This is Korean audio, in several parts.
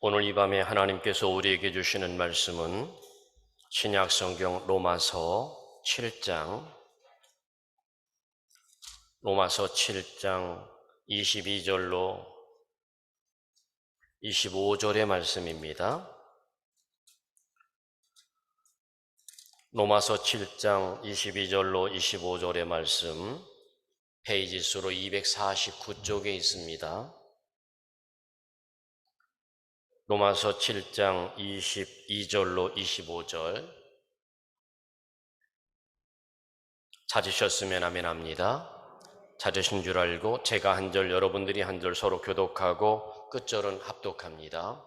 오늘 이 밤에 하나님께서 우리에게 주시는 말씀은 신약 성경 로마서 7장 22절로 25절의 말씀입니다. 로마서 7장 22절로 25절의 말씀, 페이지 수로 249쪽에 있습니다. 로마서 7장 22절로 25절 찾으셨으면 아멘합니다. 찾으신 줄 알고 제가 한 절, 여러분들이 한 절 서로 교독하고 끝절은 합독합니다.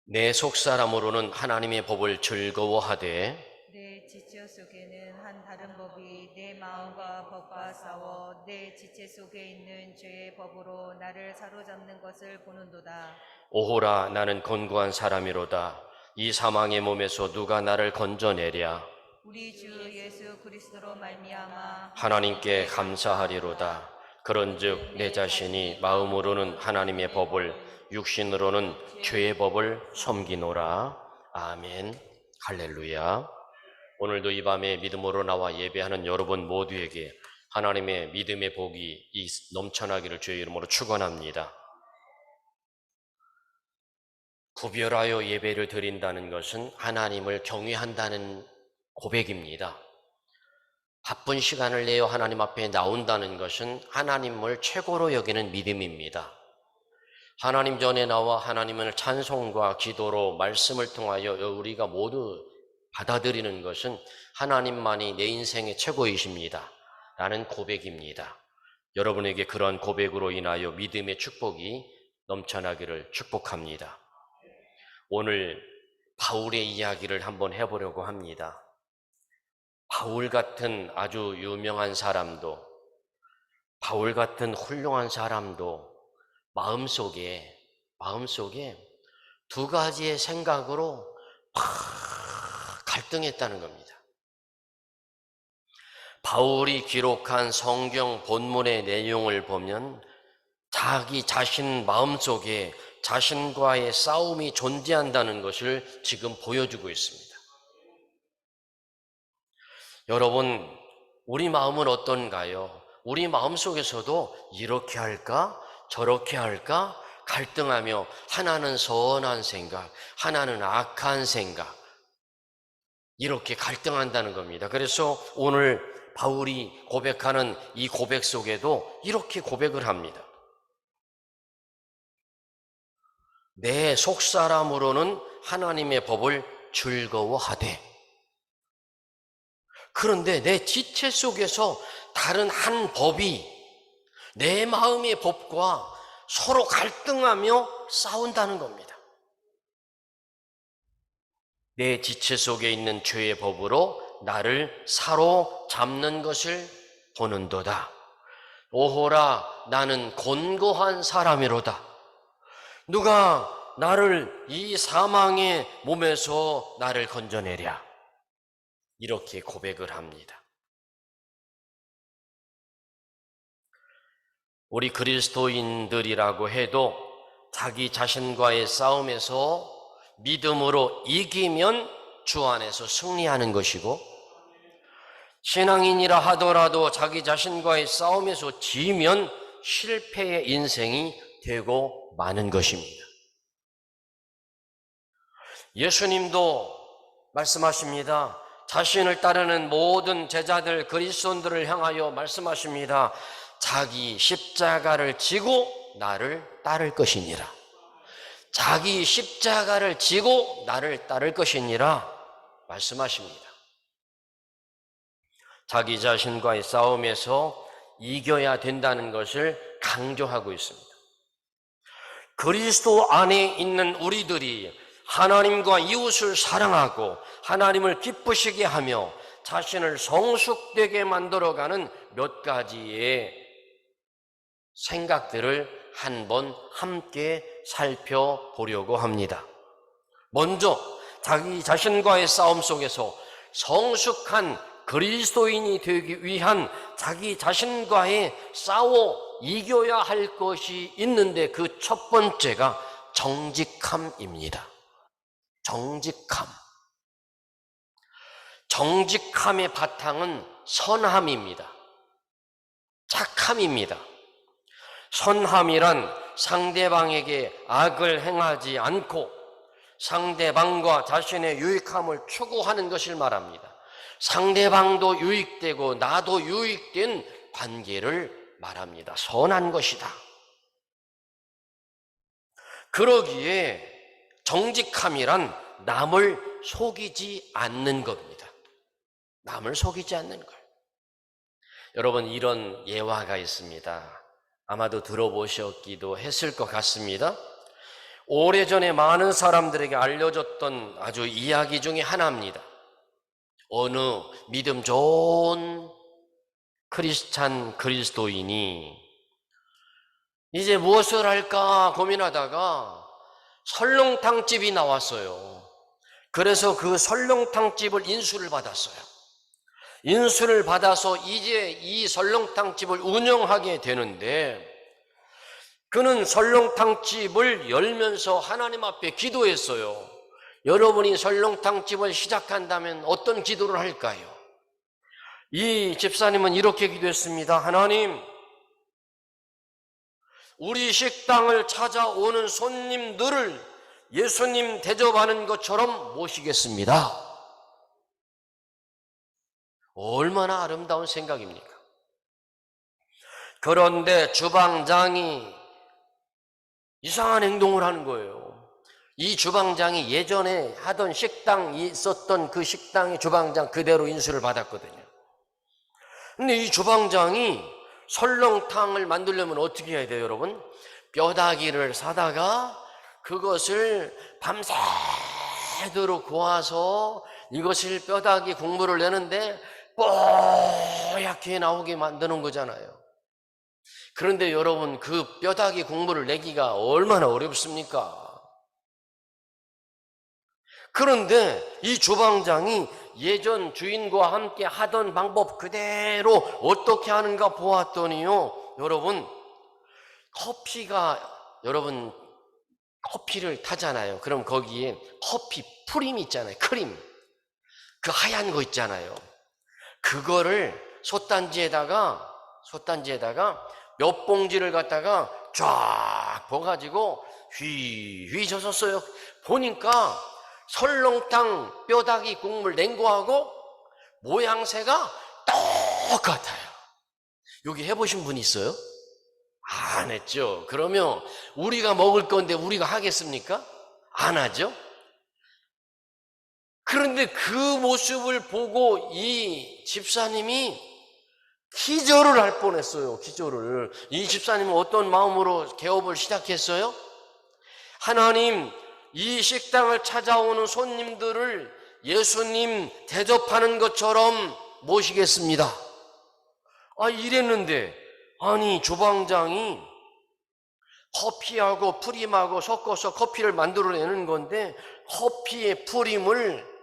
내 속사람으로는 하나님의 법을 즐거워하되 내 지체 속에는 한 다른 법이 내 마음과 법과 싸워 내 지체 속에 있는 죄의 법으로 나를 사로잡는 것을 보는도다. 오호라, 나는 곤고한 사람이로다. 이 사망의 몸에서 누가 나를 건져내랴. 우리 주 예수 그리스도로 말미암아 하나님께 감사하리로다. 그런즉 내 자신이 마음으로는 하나님의 법을, 육신으로는 죄의 법을 섬기노라. 아멘. 할렐루야. 오늘도 이 밤에 믿음으로 나와 예배하는 여러분 모두에게 하나님의 믿음의 복이 넘쳐나기를 주의 이름으로 축원합니다. 구별하여 예배를 드린다는 것은 하나님을 경외한다는 고백입니다. 바쁜 시간을 내어 하나님 앞에 나온다는 것은 하나님을 최고로 여기는 믿음입니다. 하나님 전에 나와 하나님을 찬송과 기도로 말씀을 통하여 우리가 모두 받아들이는 것은 하나님만이 내 인생의 최고이십니다 라는 고백입니다. 여러분에게 그런 고백으로 인하여 믿음의 축복이 넘쳐나기를 축복합니다. 오늘 바울의 이야기를 한번 해보려고 합니다. 바울 같은 아주 유명한 사람도, 바울 같은 훌륭한 사람도 마음속에 두 가지의 생각으로 갈등했다는 겁니다. 바울이 기록한 성경 본문의 내용을 보면 자기 자신 마음속에 자신과의 싸움이 존재한다는 것을 지금 보여주고 있습니다. 여러분, 우리 마음은 어떤가요? 우리 마음속에서도 이렇게 할까? 저렇게 할까? 갈등하며 하나는 선한 생각, 하나는 악한 생각, 이렇게 갈등한다는 겁니다. 그래서 오늘 바울이 고백하는 이 고백 속에도 이렇게 고백을 합니다. 내 속사람으로는 하나님의 법을 즐거워하되, 그런데 내 지체 속에서 다른 한 법이 내 마음의 법과 서로 갈등하며 싸운다는 겁니다. 내 지체 속에 있는 죄의 법으로 나를 사로잡는 것을 보는도다. 오호라, 나는 곤고한 사람이로다. 누가 나를 이 사망의 몸에서 나를 건져내랴. 이렇게 고백을 합니다. 우리 그리스도인들이라고 해도 자기 자신과의 싸움에서 믿음으로 이기면 주 안에서 승리하는 것이고, 신앙인이라 하더라도 자기 자신과의 싸움에서 지면 실패의 인생이 되고 마는 것입니다. 예수님도 말씀하십니다. 자신을 따르는 모든 제자들, 그리스도인들을 향하여 말씀하십니다. 자기 십자가를 지고 나를 따를 것이니라. 자기 십자가를 지고 나를 따를 것이니라 말씀하십니다. 자기 자신과의 싸움에서 이겨야 된다는 것을 강조하고 있습니다. 그리스도 안에 있는 우리들이 하나님과 이웃을 사랑하고 하나님을 기쁘시게 하며 자신을 성숙되게 만들어가는 몇 가지의 생각들을 한번 함께 살펴보려고 합니다. 먼저 자기 자신과의 싸움 속에서 성숙한 그리스도인이 되기 위한 자기 자신과의 싸워 이겨야 할 것이 있는데 그 첫 번째가 정직함입니다. 정직함. 정직함의 바탕은 선함입니다. 착함입니다. 선함이란 상대방에게 악을 행하지 않고 상대방과 자신의 유익함을 추구하는 것을 말합니다. 상대방도 유익되고 나도 유익된 관계를 말합니다. 선한 것이다. 그러기에 정직함이란 남을 속이지 않는 겁니다. 남을 속이지 않는 걸. 여러분, 이런 예화가 있습니다. 아마도 들어보셨기도 했을 것 같습니다. 오래전에 많은 사람들에게 알려졌던 아주 이야기 중에 하나입니다. 어느 믿음 좋은 크리스찬 그리스도인이 이제 무엇을 할까 고민하다가 설렁탕집이 나왔어요. 그래서 그 설렁탕집을 인수를 받았어요. 인수를 받아서 이제 이 설렁탕집을 운영하게 되는데, 그는 설렁탕집을 열면서 하나님 앞에 기도했어요. 여러분이 설렁탕집을 시작한다면 어떤 기도를 할까요? 이 집사님은 이렇게 기도했습니다. 하나님, 우리 식당을 찾아오는 손님들을 예수님 대접하는 것처럼 모시겠습니다. 얼마나 아름다운 생각입니까? 그런데 주방장이 이상한 행동을 하는 거예요. 이 주방장이 예전에 하던 식당이 있었던 그 식당의 주방장 그대로 인수를 받았거든요. 근데 이 주방장이 설렁탕을 만들려면 어떻게 해야 돼요, 여러분? 뼈다귀를 사다가 그것을 밤새도록 구워서 이것을 뼈다귀 국물을 내는데 뽀얗게 나오게 만드는 거잖아요. 그런데 여러분, 그 뼈다귀 국물을 내기가 얼마나 어렵습니까? 그런데 이 주방장이 예전 주인과 함께 하던 방법 그대로 어떻게 하는가 보았더니요, 여러분 커피를 타잖아요. 그럼 거기에 커피 프림 있잖아요. 크림, 그 하얀 거 있잖아요. 그거를 솥단지에다가 몇 봉지를 갖다가 쫙 부어가지고 휘휘 젖었어요. 보니까 설렁탕 뼈다귀 국물 낸 거하고 모양새가 똑같아요. 여기 해보신 분 있어요? 안 했죠. 그러면 우리가 먹을 건데 우리가 하겠습니까? 안 하죠. 그런데 그 모습을 보고 이 집사님이 기절을 할 뻔했어요. 기절을. 이 집사님은 어떤 마음으로 개업을 시작했어요? 하나님, 이 식당을 찾아오는 손님들을 예수님 대접하는 것처럼 모시겠습니다. 이랬는데, 아니 주방장이 커피하고 프림하고 섞어서 커피를 만들어내는 건데, 커피에 프림을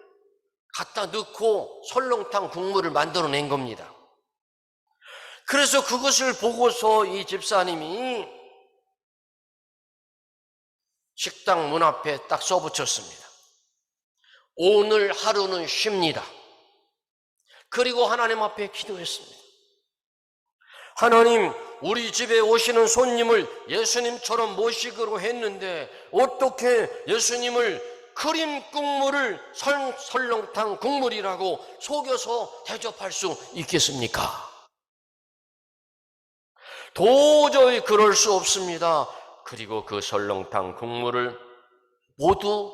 갖다 넣고 설렁탕 국물을 만들어낸 겁니다. 그래서 그것을 보고서 이 집사님이 식당 문 앞에 딱 써붙였습니다. 오늘 하루는 쉽니다. 그리고 하나님 앞에 기도했습니다. 하나님, 우리 집에 오시는 손님을 예수님처럼 모시기로 했는데 어떻게 예수님을 크림 국물을 설렁탕 국물이라고 속여서 대접할 수 있겠습니까? 도저히 그럴 수 없습니다. 그리고 그 설렁탕 국물을 모두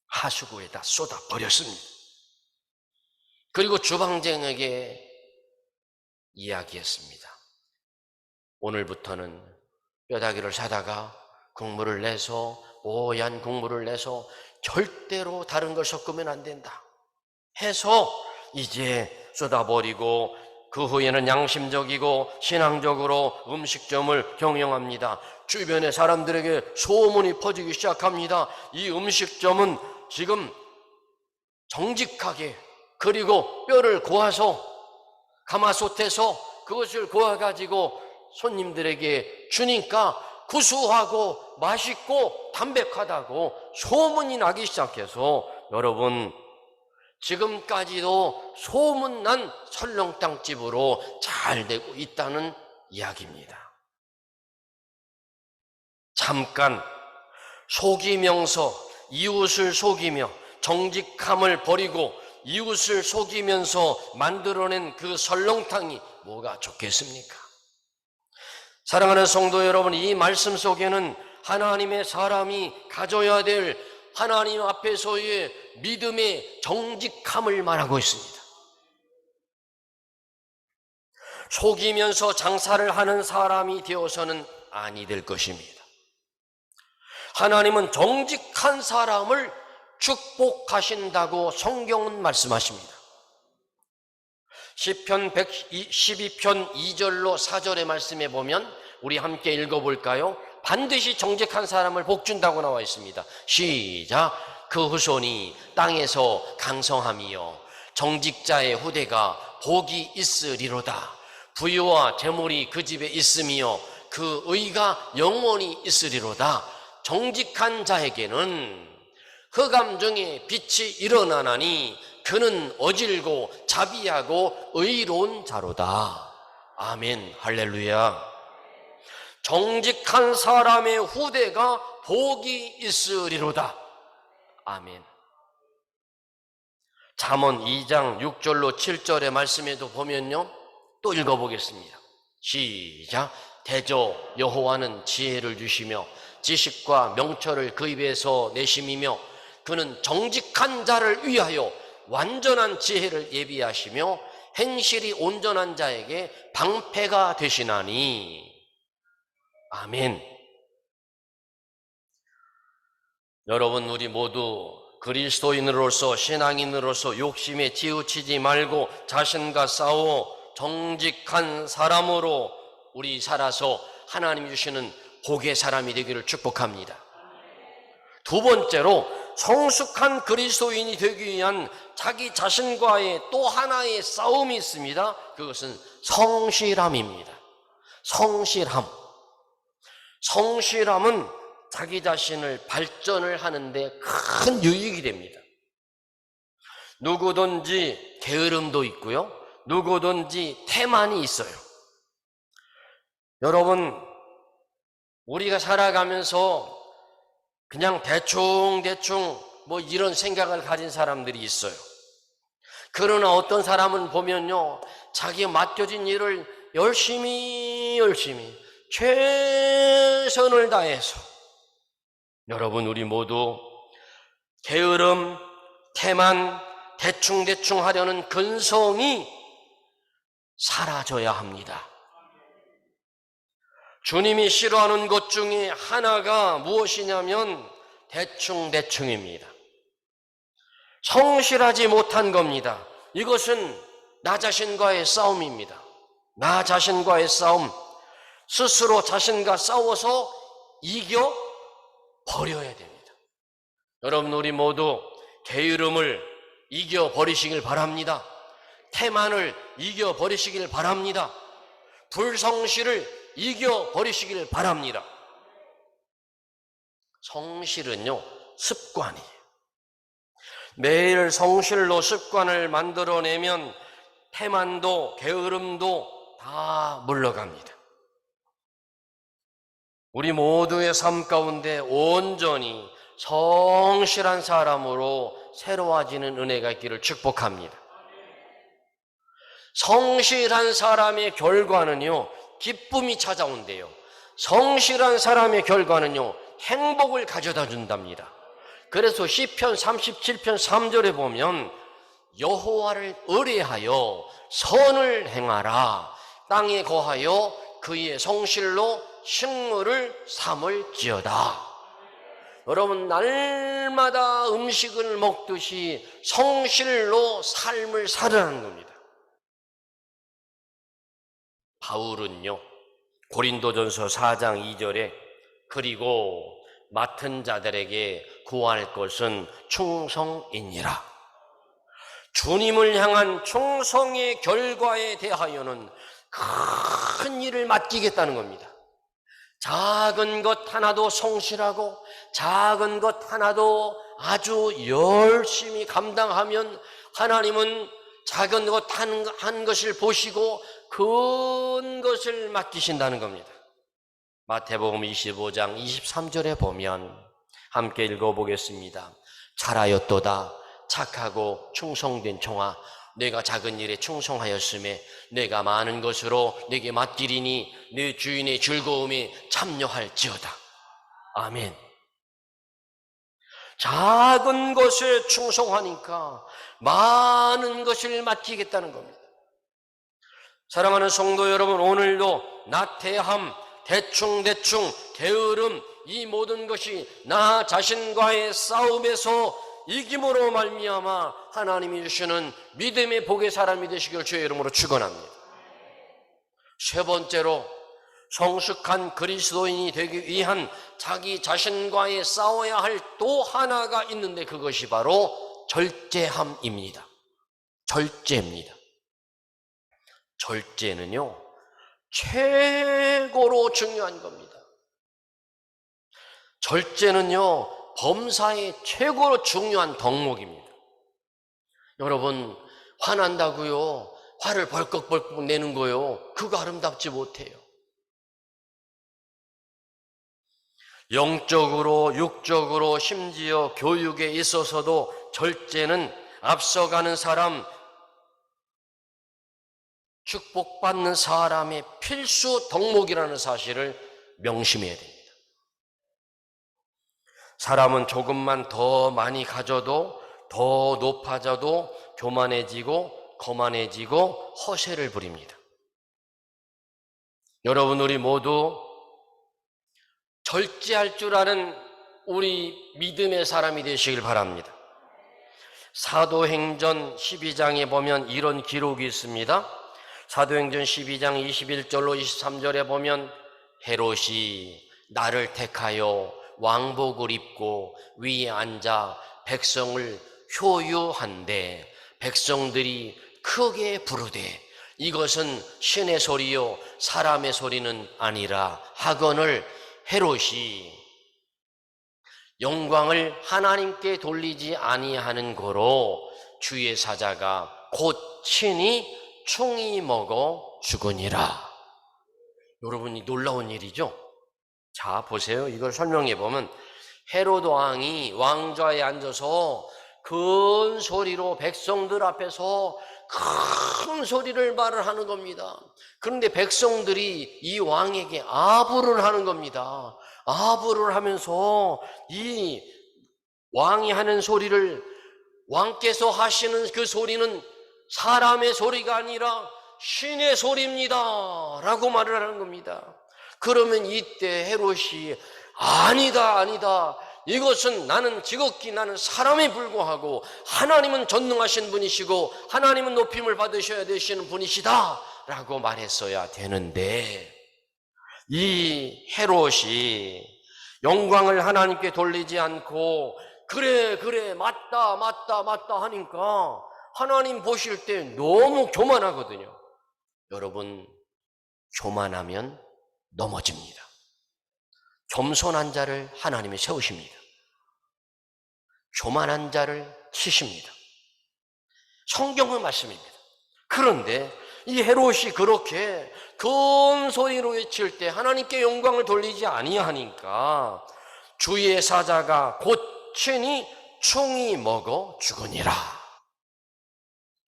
하수구에다 쏟아 버렸습니다. 그리고 주방장에게 이야기했습니다. 오늘부터는 뼈다귀를 사다가 국물을 내서 뽀얀 국물을 내서 절대로 다른 걸 섞으면 안 된다 해서 이제 쏟아버리고, 그 후에는 양심적이고 신앙적으로 음식점을 경영합니다. 주변의 사람들에게 소문이 퍼지기 시작합니다. 이 음식점은 지금 정직하게, 그리고 뼈를 고아서 가마솥에서 그것을 고아가지고 손님들에게 주니까 구수하고 맛있고 담백하다고 소문이 나기 시작해서 여러분 지금까지도 소문난 설렁탕집으로 잘 되고 있다는 이야기입니다. 잠깐 속이면서 이웃을 속이며 정직함을 버리고 이웃을 속이면서 만들어낸 그 설렁탕이 뭐가 좋겠습니까? 사랑하는 성도 여러분, 이 말씀 속에는 하나님의 사람이 가져야 될 하나님 앞에서의 믿음의 정직함을 말하고 있습니다. 속이면서 장사를 하는 사람이 되어서는 아니 될 것입니다. 하나님은 정직한 사람을 축복하신다고 성경은 말씀하십니다. 시편 112편 2절로 4절의 말씀에 보면 우리 함께 읽어볼까요? 반드시 정직한 사람을 복준다고 나와 있습니다. 시작. 그 후손이 땅에서 강성함이요 정직자의 후대가 복이 있으리로다. 부유와 재물이 그 집에 있으며 그 의가 영원히 있으리로다. 정직한 자에게는 흑암 중에 빛이 일어나나니 그는 어질고 자비하고 의로운 자로다. 아멘. 할렐루야. 정직한 사람의 후대가 복이 있으리로다. 아멘. 잠언 2장 6절로 7절의 말씀에도 보면요, 또 읽어보겠습니다. 시작. 대저 여호와는 지혜를 주시며 지식과 명철을 그 입에서 내심이며 그는 정직한 자를 위하여 완전한 지혜를 예비하시며 행실이 온전한 자에게 방패가 되시나니. 아멘. 여러분, 우리 모두 그리스도인으로서 신앙인으로서 욕심에 치우치지 말고 자신과 싸워 정직한 사람으로 우리 살아서 하나님이 주시는 복의 사람이 되기를 축복합니다. 두 번째로 성숙한 그리스도인이 되기 위한 자기 자신과의 또 하나의 싸움이 있습니다. 그것은 성실함입니다. 성실함은 자기 자신을 발전을 하는데 큰 유익이 됩니다. 누구든지 게으름도 있고요, 누구든지 태만이 있어요. 여러분, 우리가 살아가면서 그냥 대충 뭐 이런 생각을 가진 사람들이 있어요. 그러나 어떤 사람은 보면요, 자기가 맡겨진 일을 열심히 최선을 다해서, 여러분, 우리 모두 게으름, 태만, 대충 하려는 근성이 사라져야 합니다. 주님이 싫어하는 것 중에 하나가 무엇이냐면 대충입니다. 성실하지 못한 겁니다. 이것은 나 자신과의 싸움입니다. 나 자신과의 싸움, 스스로 자신과 싸워서 이겨버려야 됩니다. 여러분, 우리 모두 게으름을 이겨버리시길 바랍니다. 태만을 이겨버리시길 바랍니다. 불성실을 이겨버리시길 바랍니다. 성실은요, 습관이에요. 매일 성실로 습관을 만들어내면 태만도 게으름도 다 물러갑니다. 우리 모두의 삶 가운데 온전히 성실한 사람으로 새로워지는 은혜가 있기를 축복합니다. 성실한 사람의 결과는요, 기쁨이 찾아온대요. 성실한 사람의 결과는요, 행복을 가져다 준답니다. 그래서 시편 37편 3절에 보면 여호와를 의뢰하여 선을 행하라. 땅에 거하여 그의 성실로 식물을 삼을지어다. 여러분, 날마다 음식을 먹듯이 성실로 삶을 살아가는 겁니다. 바울은요, 고린도전서 4장 2절에 그리고 맡은 자들에게 구할 것은 충성이니라. 주님을 향한 충성의 결과에 대하여는 큰 일을 맡기겠다는 겁니다. 작은 것 하나도 성실하고 작은 것 하나도 아주 열심히 감당하면 하나님은 작은 것 한 것을 보시고 큰 것을 맡기신다는 겁니다. 마태복음 25장 23절에 보면 함께 읽어보겠습니다. 잘하였도다 착하고 충성된 종아, 내가 작은 일에 충성하였음에 내가 많은 것으로 내게 맡기리니 내 주인의 즐거움에 참여할지어다. 아멘. 작은 것에 충성하니까 많은 것을 맡기겠다는 겁니다. 사랑하는 성도 여러분, 오늘도 나태함, 대충, 게으름, 이 모든 것이 나 자신과의 싸움에서 이김으로 말미암아 하나님이 주시는 믿음의 복의 사람이 되시길 주의 이름으로 축원합니다. 세 번째로, 성숙한 그리스도인이 되기 위한 자기 자신과의 싸워야 할 또 하나가 있는데 그것이 바로 절제함입니다. 절제입니다. 절제는요, 최고로 중요한 겁니다. 절제는요, 범사의 최고로 중요한 덕목입니다. 여러분, 화난다고요, 화를 벌컥벌컥 내는 거요, 그거 아름답지 못해요. 영적으로, 육적으로, 심지어 교육에 있어서도 절제는 앞서가는 사람, 축복받는 사람의 필수 덕목이라는 사실을 명심해야 됩니다. 사람은 조금만 더 많이 가져도, 더 높아져도 교만해지고 거만해지고 허세를 부립니다. 여러분, 우리 모두 절제할 줄 아는 우리 믿음의 사람이 되시길 바랍니다. 사도행전 12장에 보면 이런 기록이 있습니다. 사도행전 12장 21절로 23절에 보면 헤롯이 나를 택하여 왕복을 입고 위에 앉아 백성을 효유한데 백성들이 크게 부르되 이것은 신의 소리요 사람의 소리는 아니라 하거늘 헤롯이 영광을 하나님께 돌리지 아니하는 고로 주의 사자가 곧 친히 충이 먹어 죽으니라. 여러분, 이 놀라운 일이죠? 자, 보세요. 이걸 설명해 보면 헤롯 왕이 왕좌에 앉아서 큰 소리로 백성들 앞에서 큰 소리를 말을 하는 겁니다. 그런데 백성들이 이 왕에게 아부를 하는 겁니다. 아부를 하면서 이 왕이 하는 소리를, 왕께서 하시는 그 소리는 사람의 소리가 아니라 신의 소리입니다 라고 말을 하는 겁니다. 그러면 이때 헤롯이 아니다, 이것은 나는 지극히 나는 사람에 불과하고 하나님은 전능하신 분이시고 하나님은 높임을 받으셔야 되시는 분이시다 라고 말했어야 되는데, 이 헤롯이 영광을 하나님께 돌리지 않고 그래 맞다 하니까 하나님 보실 때 너무 교만하거든요. 여러분, 교만하면 넘어집니다. 겸손한 자를 하나님이 세우십니다. 교만한 자를 치십니다. 성경의 말씀입니다. 그런데 이 헤롯이 그렇게 큰 소리로 외칠 때 하나님께 영광을 돌리지 아니하니까 주의 사자가 곧 친히 충이 먹어 죽으니라.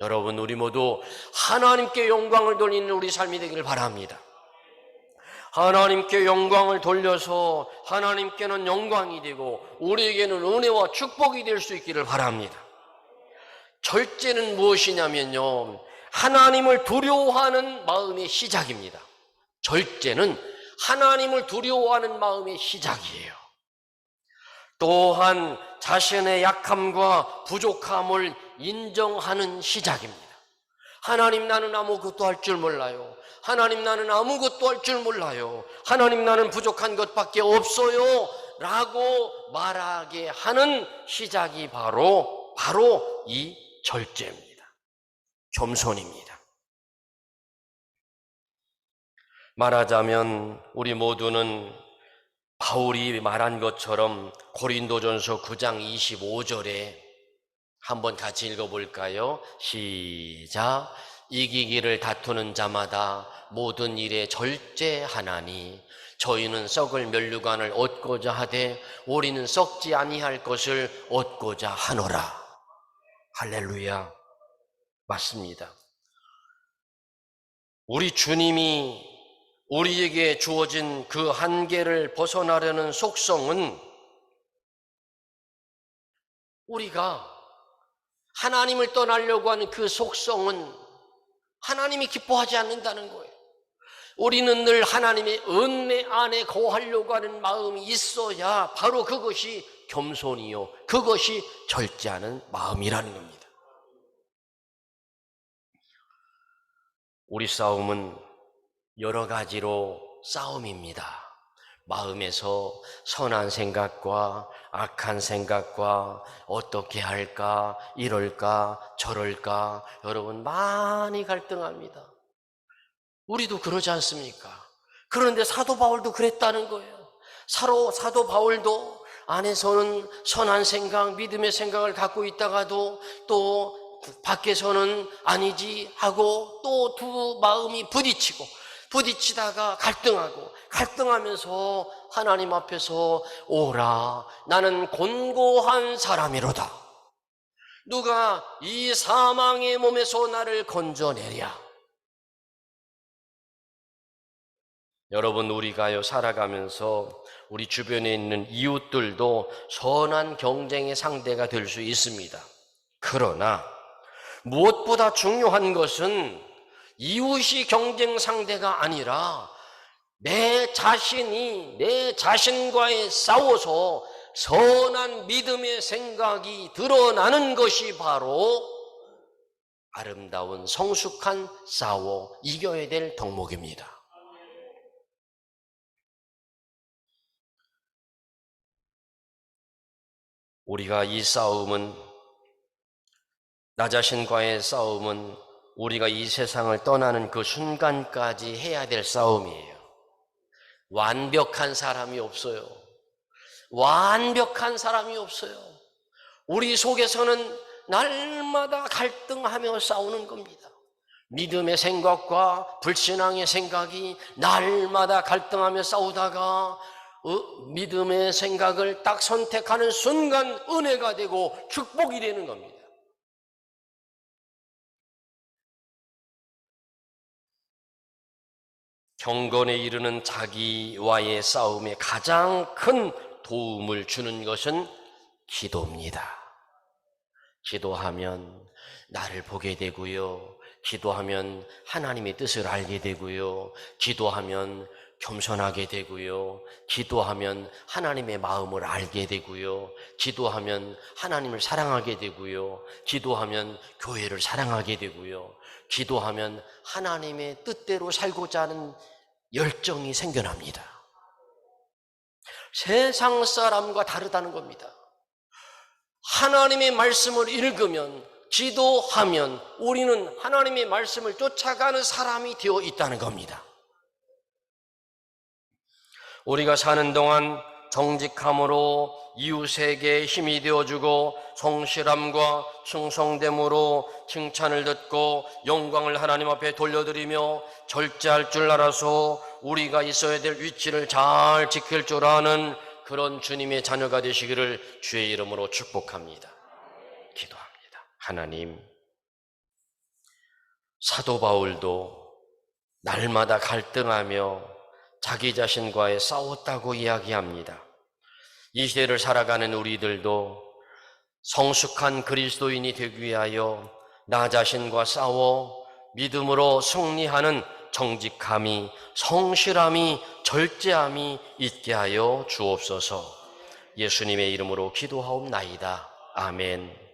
여러분, 우리 모두 하나님께 영광을 돌리는 우리 삶이 되기를 바랍니다. 하나님께 영광을 돌려서 하나님께는 영광이 되고 우리에게는 은혜와 축복이 될 수 있기를 바랍니다. 절제는 무엇이냐면요, 하나님을 두려워하는 마음의 시작입니다. 절제는 하나님을 두려워하는 마음의 시작이에요. 또한 자신의 약함과 부족함을 인정하는 시작입니다. 하나님, 나는 아무것도 할 줄 몰라요. 하나님, 나는 아무것도 할 줄 몰라요. 하나님, 나는 부족한 것밖에 없어요 라고 말하게 하는 시작이 바로 이 절제입니다. 겸손입니다. 말하자면 우리 모두는 바울이 말한 것처럼 고린도전서 9장 25절에 한번 같이 읽어볼까요? 시작. 이기기를 다투는 자마다 모든 일에 절제하나니 저희는 썩을 면류관을 얻고자 하되 우리는 썩지 아니할 것을 얻고자 하노라. 할렐루야. 맞습니다. 우리 주님이 우리에게 주어진 그 한계를 벗어나려는 속성은 우리가 하나님을 떠나려고 하는 그 속성은 하나님이 기뻐하지 않는다는 거예요. 우리는 늘 하나님의 은혜 안에 거하려고 하는 마음이 있어야 바로 그것이 겸손이요, 그것이 절제하는 마음이라는 겁니다. 우리 싸움은 여러 가지로 싸움입니다. 마음에서 선한 생각과 악한 생각과 어떻게 할까, 이럴까, 저럴까, 여러분 많이 갈등합니다. 우리도 그러지 않습니까? 그런데 사도 바울도 그랬다는 거예요. 사도 바울도 안에서는 선한 생각, 믿음의 생각을 갖고 있다가도 또 밖에서는 아니지 하고 또 두 마음이 부딪히다가 갈등하면서 하나님 앞에서 오라, 나는 곤고한 사람이로다. 누가 이 사망의 몸에서 나를 건져내랴. 여러분, 우리가요 살아가면서 우리 주변에 있는 이웃들도 선한 경쟁의 상대가 될 수 있습니다. 그러나 무엇보다 중요한 것은 이웃이 경쟁 상대가 아니라 내 자신이 내 자신과의 싸워서 선한 믿음의 생각이 드러나는 것이 바로 아름다운 성숙한 싸워 이겨야 될 덕목입니다. 우리가 이 싸움은, 나 자신과의 싸움은 우리가 이 세상을 떠나는 그 순간까지 해야 될 싸움이에요. 완벽한 사람이 없어요. 완벽한 사람이 없어요. 우리 속에서는 날마다 갈등하며 싸우는 겁니다. 믿음의 생각과 불신앙의 생각이 날마다 갈등하며 싸우다가 믿음의 생각을 딱 선택하는 순간 은혜가 되고 축복이 되는 겁니다. 경건에 이르는 자기와의 싸움에 가장 큰 도움을 주는 것은 기도입니다. 기도하면 나를 보게 되고요. 기도하면 하나님의 뜻을 알게 되고요. 기도하면 겸손하게 되고요. 기도하면 하나님의 마음을 알게 되고요. 기도하면 하나님을 사랑하게 되고요. 기도하면 교회를 사랑하게 되고요. 기도하면 하나님의 뜻대로 살고자 하는 열정이 생겨납니다. 세상 사람과 다르다는 겁니다. 하나님의 말씀을 읽으면, 기도하면 우리는 하나님의 말씀을 쫓아가는 사람이 되어 있다는 겁니다. 우리가 사는 동안 정직함으로 이웃에게 힘이 되어주고 성실함과 충성됨으로 칭찬을 듣고 영광을 하나님 앞에 돌려드리며 절제할 줄 알아서 우리가 있어야 될 위치를 잘 지킬 줄 아는 그런 주님의 자녀가 되시기를 주의 이름으로 축복합니다. 기도합니다. 하나님, 사도 바울도 날마다 갈등하며 자기 자신과의 싸웠다고 이야기합니다. 이 시대를 살아가는 우리들도 성숙한 그리스도인이 되기 위하여 나 자신과 싸워 믿음으로 승리하는 정직함이, 성실함이, 절제함이 있게 하여 주옵소서. 예수님의 이름으로 기도하옵나이다. 아멘.